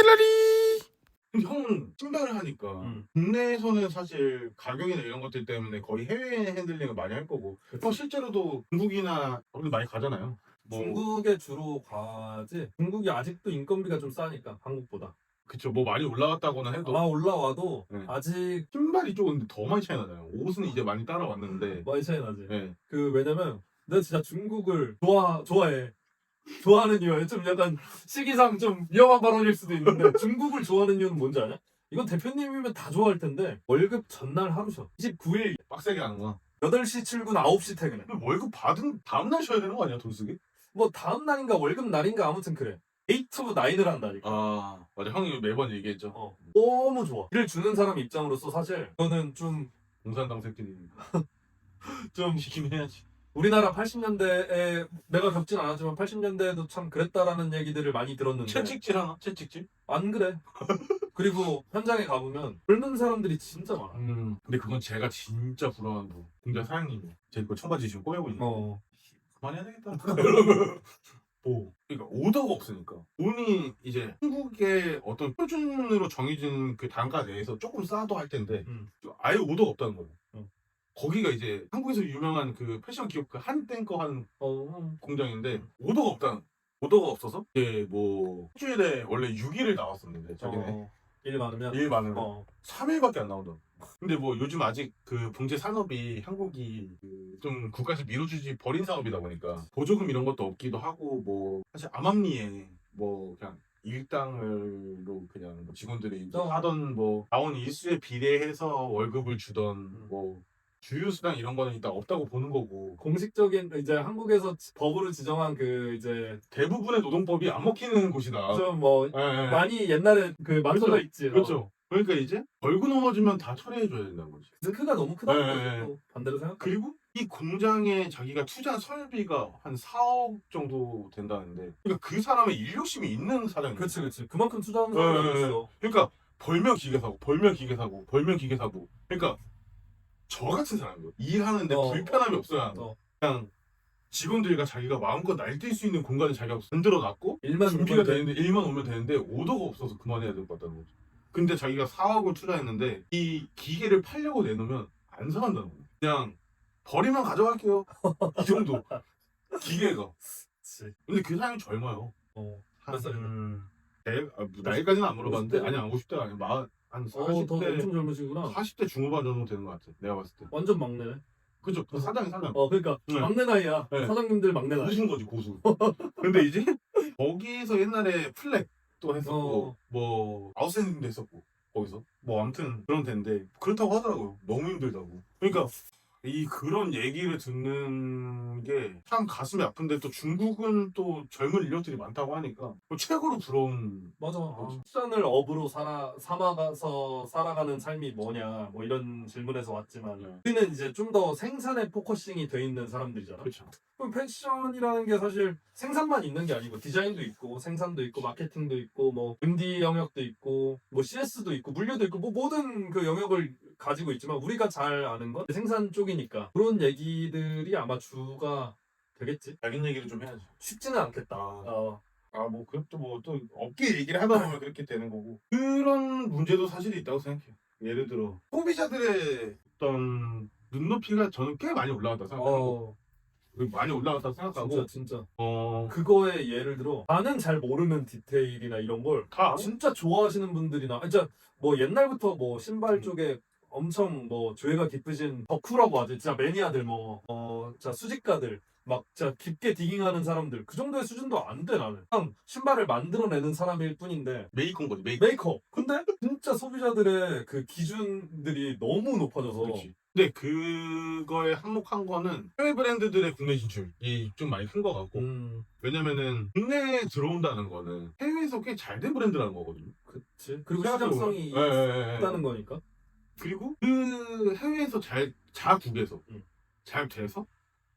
갤러리! 형은 신발을 하니까 음. 국내에서는 사실 가격이나 이런 것들 때문에 거의 해외 핸들링을 많이 할 거고 형 실제로도 중국이나 어디 많이 가잖아요. 뭐, 중국에 주로 가지. 중국이 아직도 인건비가 좀 싸니까 한국보다. 그쵸, 뭐 많이 올라갔다거나 해도 올라와도 네. 아직 신발이 조금 더 많이 차이 나잖아요. 옷은 이제 많이 따라왔는데 많이 차이 나지. 네. 왜냐면 내가 진짜 중국을 좋아해. 좋아하는 이유가 좀 약간 시기상 좀 위험한 발언일 수도 있는데 중국을 좋아하는 이유는 뭔지 아냐? 이건 대표님이면 다 좋아할 텐데 월급 전날 하루 쉬어. 29일 빡세게 하는 거야. 8시 출근 9시 퇴근해. 근데 월급 받은 다음날 쉬어야 되는 거 아니야, 돈 쓰기? 뭐 다음 날인가 월급 날인가 아무튼 그래. 8 to 9을 한다니까. 아 맞아, 형이 매번 얘기했죠. 너무 좋아. 일을 주는 사람 입장으로서 사실 이거는 좀 공산당 새끼들입니다. 좀 시키면 해야지. 우리나라 80년대에 내가 겪진 않았지만 80년대에도 참 그랬다라는 얘기들을 많이 들었는데 채찍질 하나? 채찍질? 안 그래. 그리고 현장에 가보면 젊은 사람들이 진짜 많아. 근데 그건 제가 진짜 부러워하는 거. 공장 사장님이 제 거 청바지 지금 꼬매고 있는 거. 그만해야 되겠다. 뭐, 그러니까 오더가 없으니까 돈이 이제 한국의 어떤 표준으로 정해진 그 단가 내에서 조금 싸도 할 텐데 아예 오더가 없다는 거예요. 거기가 이제 한국에서 유명한 그 패션 기업 그 한땡거 한 공장인데 오더가 없어서 이게 뭐 일주일에 원래 6일을 나왔었는데 자기네 일 많으면 일 많으면 3일밖에 안 나오더라고. 근데 뭐 요즘 아직 그 봉제 산업이 한국이 그좀 국가에서 밀어주지 버린 산업이다 보니까 보조금 이런 것도 없기도 하고 뭐 사실 암암리에 뭐 그냥 일당으로 그냥 뭐 직원들이 이제 하던 뭐 나온 일수에 비례해서 월급을 주던 뭐 주휴수당 이런 거는 일단 없다고 보는 거고 공식적인 이제 한국에서 법으로 지정한 그 이제 대부분의 노동법이 안 먹히는 곳이다. 좀 뭐 예. 많이 옛날에 그 망설여 그렇죠. 있지. 그렇죠. 그러니까 이제 벌고 넘어지면 다 처리해줘야 된다는 거지. 크가 너무 크다는 예, 거지. 예, 예. 또 반대로 생각. 그리고 이 공장에 자기가 투자한 설비가 한 4억 정도 된다는데 그러니까 그 사람의 인력심이 있는 사장이야. 그렇지. 그만큼 투자하는 예, 사람이 예, 예. 있어. 그러니까 벌면 기계 사고 벌면 기계 사고 벌면 기계 사고 그러니까 저 같은 사람이요. 일하는데 불편함이 없어야 하는 그냥 직원들과 자기가 마음껏 날뛸 수 있는 공간을 자기가 만들어놨고 일만 준비가 오면 돼. 되는데 일만 오면 되는데 오더가 없어서 그만해야 될 것 같다는 거지. 근데 자기가 4억을 투자했는데 이 기계를 팔려고 내놓으면 안 사간다는 거야. 그냥 버리면 가져갈게요. 이 정도. 기계가. 그치. 근데 그 사람이 젊어요. 몇 살인데? 나이까지는 안 물어봤는데 50대? 아니 50대가 아니야. 한 더 40대 엄청 젊으시구나. 40대 중후반 정도 되는 것 같아. 내가 봤을 때. 완전 막내네. 그죠? 사장. 그러니까 네. 막내 나이야. 네. 사장님들 막내 나이. 고수인 거지 고수. 근데 이제 거기서 옛날에 플렉도 했었고 뭐 아웃스탠딩도 했었고 거기서 뭐 아무튼 그런 데인데 그렇다고 하더라고요. 너무 힘들다고. 그러니까 그런 얘기를 듣는 게 참 가슴이 아픈데 또 중국은 또 젊은 인력들이 많다고 하니까 최고로 부러운. 맞아. 식산을 업으로 삼아가서 살아가는 삶이 뭐냐 뭐 이런 질문에서 왔지만 우리는 이제 좀 더 생산에 포커싱이 돼 있는 사람들이잖아. 그렇죠. 그럼 패션이라는 게 사실 생산만 있는 게 아니고 디자인도 있고 생산도 있고 마케팅도 있고 뭐 MD 영역도 있고 뭐 CS도 있고 물류도 있고 뭐 모든 그 영역을 가지고 있지만 우리가 잘 아는 건 생산 쪽이니까 그런 얘기들이 아마 주가 되겠지. 자기 얘기를 좀 해야지. 쉽지는 않겠다. 뭐 그것도 뭐 또 업계 얘기를 하다 보면 그렇게 되는 거고 그런 문제도 사실이 있다고 생각해요. 예를 들어 소비자들의 어떤 눈높이가 저는 꽤 많이 올라갔다 생각하고 많이 올라갔다 생각하고 진짜. 어 그거에 예를 들어 나는 잘 모르는 디테일이나 이런 걸 다 진짜 좋아하시는 분들이나 진짜 뭐 옛날부터 뭐 신발 쪽에 엄청 뭐 조예가 깊으신 덕후라고 하지. 진짜 매니아들 진짜 수집가들 막 진짜 깊게 디깅하는 사람들 그 정도의 수준도 안 돼 나는. 그냥 신발을 만들어내는 사람일 뿐인데 메이커인 거지 메이커. 근데 진짜 소비자들의 그 기준들이 너무 높아져서 그렇지. 근데 그거에 한몫한 거는 해외 브랜드들의 국내 진출이 좀 많이 큰 것 같고 왜냐면은 국내에 들어온다는 거는 해외에서 꽤 잘 된 브랜드라는 거거든요. 그치. 그리고 시장성이 있다는 거니까. 그리고 그 해외에서 자국에서 잘 돼서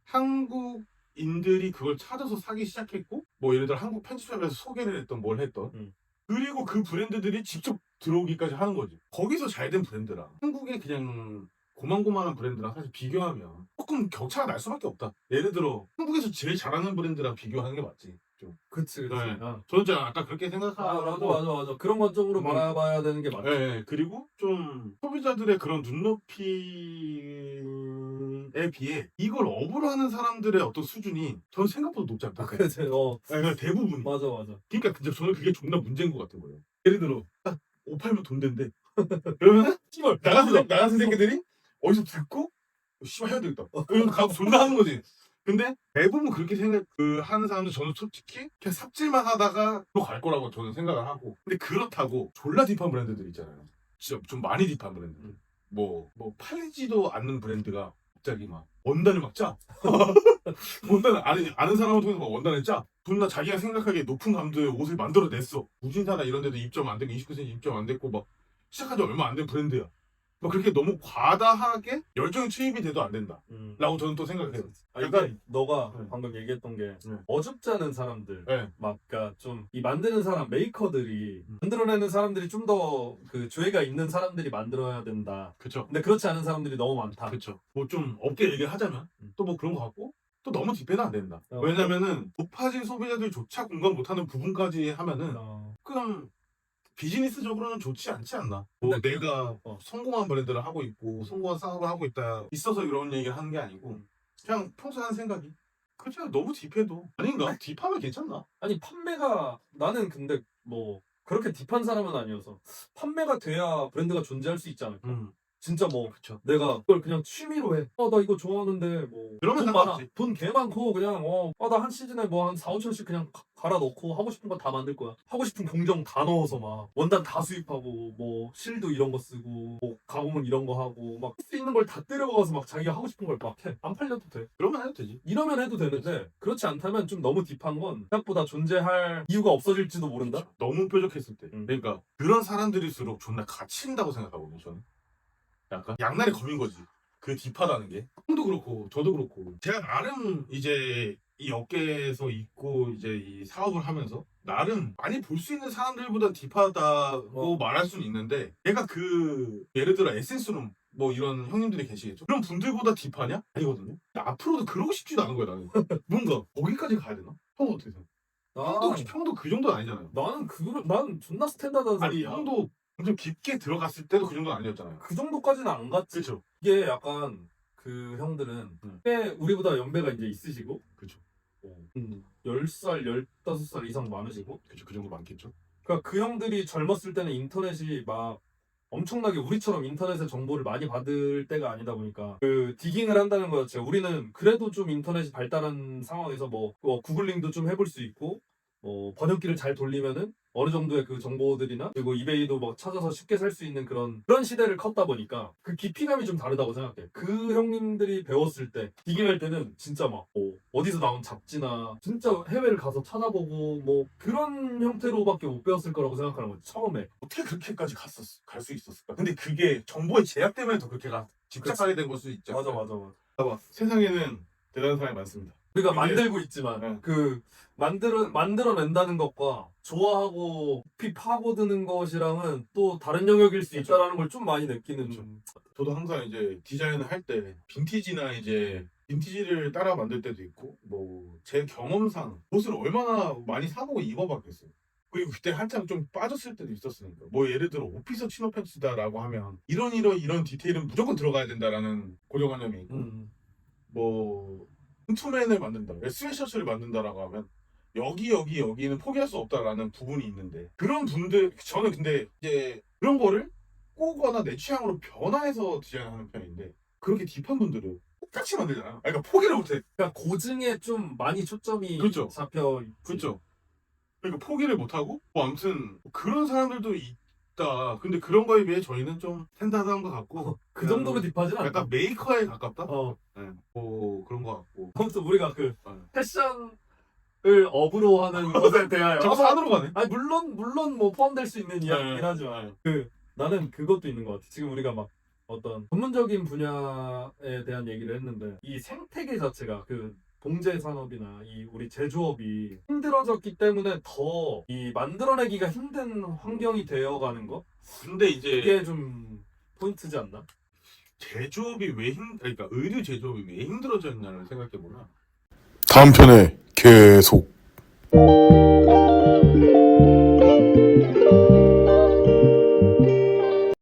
한국인들이 그걸 찾아서 사기 시작했고 뭐 예를 들어 한국 편집점에서 소개를 했던 뭘 했던 그리고 그 브랜드들이 직접 들어오기까지 하는 거지. 거기서 잘 된 브랜드랑 한국의 그냥 고만고만한 브랜드랑 사실 비교하면 조금 격차가 날 수밖에 없다. 예를 들어 한국에서 제일 잘하는 브랜드랑 비교하는 게 맞지. 좀. 그치. 네. 아. 저는 진짜 아까 그렇게 생각하고. 맞아. 그런 관점으로 바라봐야 되는 게 맞죠. 네, 그리고 좀 소비자들의 그런 눈높이에 비해 이걸 업으로 하는 사람들의 어떤 수준이 저는 생각보다 높지 않다. 그치. 그러니까 대부분이. 맞아. 그러니까 진짜 저는 그게 존나 문제인 것 같은 거예요. 예를 들어 딱 옷 팔면 돈 된대. 그러면은 씨발 나가는 새끼들이 어디서 듣고 씨발 해야 되겠다. 그래서 가서 존나 하는 거지. 근데 대부분 그렇게 하는 사람들 저는 솔직히 그냥 삽질만 하다가 또 갈 거라고 저는 생각을 하고. 근데 그렇다고 졸라 딥한 브랜드들 있잖아요. 진짜 좀 많이 딥한 브랜드. 뭐 팔리지도 않는 브랜드가 갑자기 막 원단을 막 짜. 원단을 아는 사람을 통해서 막 원단을 짜. 존나 자기가 생각하기에 높은 감도의 옷을 만들어냈어. 무신사나 이런 데도 입점 안 되고 29cm 입점 안 됐고 막 시작한 지 얼마 안 된 브랜드야. 막 그렇게 너무 과다하게 열정이 투입이 돼도 안 된다. 라고 저는 또 생각해요. 약간 너가 네. 방금 얘기했던 게 네. 어줍지 않은 사람들, 네. 막 그러니까 좀 이 만드는 사람 메이커들이 만들어내는 사람들이 좀 더 그 조예가 있는 사람들이 만들어야 된다. 그쵸. 근데 그렇지 않은 사람들이 너무 많다. 그쵸. 뭐 좀 업계 얘기를 하자면 또 뭐 그런 거 같고 또 너무 딥해도 안 된다. 왜냐면은 높아진 소비자들조차 공감 못하는 부분까지 하면은 그냥 비즈니스적으로는 좋지 않지 않나. 뭐 내가 성공한 브랜드를 하고 있고 성공한 사업을 하고 있다 있어서 이런 얘기를 하는 게 아니고 그냥 평소에 하는 생각이 그렇죠. 너무 딥해도 아닌가? 딥하면 괜찮나? 아니 판매가 나는 근데 뭐 그렇게 딥한 사람은 아니어서 판매가 돼야 브랜드가 존재할 수 있지 않을까? 진짜 뭐 그쵸. 내가 그걸 그냥 취미로 해. 나 이거 좋아하는데 뭐 그러면 돈 많아. 상관없지. 돈 개 많고 그냥 나 한 시즌에 뭐 한 4, 5천씩 그냥 갈아 넣고 하고 싶은 거 다 만들 거야. 하고 싶은 공정 다 넣어서 막 원단 다 수입하고 뭐 실도 이런 거 쓰고 뭐 가공은 이런 거 하고 막 할 수 있는 걸 다 때려박아서 막 자기가 하고 싶은 걸 막 해. 안 팔려도 돼. 그러면 해도 되지. 이러면 해도 되는데 그렇지 않다면 좀 너무 딥한 건 생각보다 존재할 이유가 없어질지도 모른다. 그쵸. 너무 뾰족했을 때. 그러니까 그런 사람들일수록 존나 갇힌다고 생각하거든요. 저는. 약간 양날의 검인 거지. 그 딥하다는 게. 형도 그렇고 저도 그렇고 제가 나름 이제 이 업계에서 있고 이제 이 사업을 하면서 나름 많이 볼 수 있는 사람들보다 딥하다고 말할 수는 있는데 얘가 예를 들어 에센스룸 뭐 이런 형님들이 계시겠죠. 그런 분들보다 딥하냐? 아니거든요. 앞으로도 그러고 싶지도 않은 거야 나는. 뭔가 거기까지 가야 되나? 형 어떻게 생각해? 형도 그 정도는 아니잖아요. 난 존나 스탠다드한 아니 사람이야. 형도 엄청 깊게 들어갔을 때도 그 정도는 아니었잖아요. 그 정도까지는 안 갔지. 그렇죠. 이게 약간 그 형들은 꽤 우리보다 연배가 이제 있으시고 그렇죠. 10살, 15살 이상 많으시고 그렇죠. 그 정도 많겠죠. 그러니까 그 형들이 젊었을 때는 인터넷이 막 엄청나게 우리처럼 인터넷의 정보를 많이 받을 때가 아니다 보니까 그 디깅을 한다는 것 자체가 우리는 그래도 좀 인터넷이 발달한 상황에서 뭐 구글링도 좀 해볼 수 있고 번역기를 잘 돌리면은 어느 정도의 그 정보들이나 그리고 이베이도 뭐 찾아서 쉽게 살 수 있는 그런 시대를 컸다 보니까 그 깊이감이 좀 다르다고 생각해. 그 형님들이 배웠을 때 디깅할 때는 진짜 막 어디서 나온 잡지나 진짜 해외를 가서 찾아보고 뭐 그런 형태로밖에 못 배웠을 거라고 생각하는 거지 처음에. 어떻게 그렇게까지 갈 수 있었을까? 근데 그게 정보의 제약 때문에 더 그렇게 집착하게 된 걸 수도 있죠. 맞아. 봐봐. 세상에는 대단한 사람이 많습니다. 우리가 근데- 만들고 있지만 그 만들어낸다는 것과 좋아하고 깊이 파고드는 것이랑은 또 다른 영역일 수 있다라는 걸 좀 많이 느끼는. 저도 항상 이제 디자인을 할 때 빈티지나 이제 빈티지를 따라 만들 때도 있고 뭐 제 경험상 옷을 얼마나 많이 사보고 입어봤겠어요. 그리고 그때 한참 좀 빠졌을 때도 있었으니까 뭐 예를 들어 오피서 치노 팬츠다라고 하면 이런 디테일은 무조건 들어가야 된다라는 고정관념이 있고 뭐 홈투맨을 만든다, 스웨셔츠를 만든다라고 하면 여기는 포기할 수 없다라는 부분이 있는데 그런 분들 저는 근데 이제 그런 거를 꼬거나 내 취향으로 변화해서 디자인하는 편인데 그렇게 딥한 분들은 똑같이 만들잖아. 그러니까 포기를 못해. 그러니까 고증에 좀 많이 초점이 그렇죠. 잡혀 있지. 그렇죠. 그러니까 포기를 못하고 뭐 아무튼 그런 사람들도 있다. 근데 그런 거에 비해 저희는 좀 스탠다드한 것 같고 그 정도로 딥하진 않다. 약간 메이커에 가깝다. 어. 네. 뭐 그런 것 같고. 아무튼 우리가 그 네. 패션을 업으로 하는 것에 대하여 자꾸 산으로 가네. 아니 물론 뭐 포함될 수 있는 이야기긴 네. 하지만 나는 그것도 있는 것 같아. 지금 우리가 막 어떤 전문적인 분야에 대한 얘기를 했는데 이 생태계 자체가 그 봉제 산업이나 이 우리 제조업이 힘들어졌기 때문에 더 이 만들어내기가 힘든 환경이 되어가는 거. 근데 이제 이게 좀 포인트지 않나? 제조업이 그러니까 의류 제조업이 왜 힘들어졌냐를 생각해 보면 다음 편에 계속 네.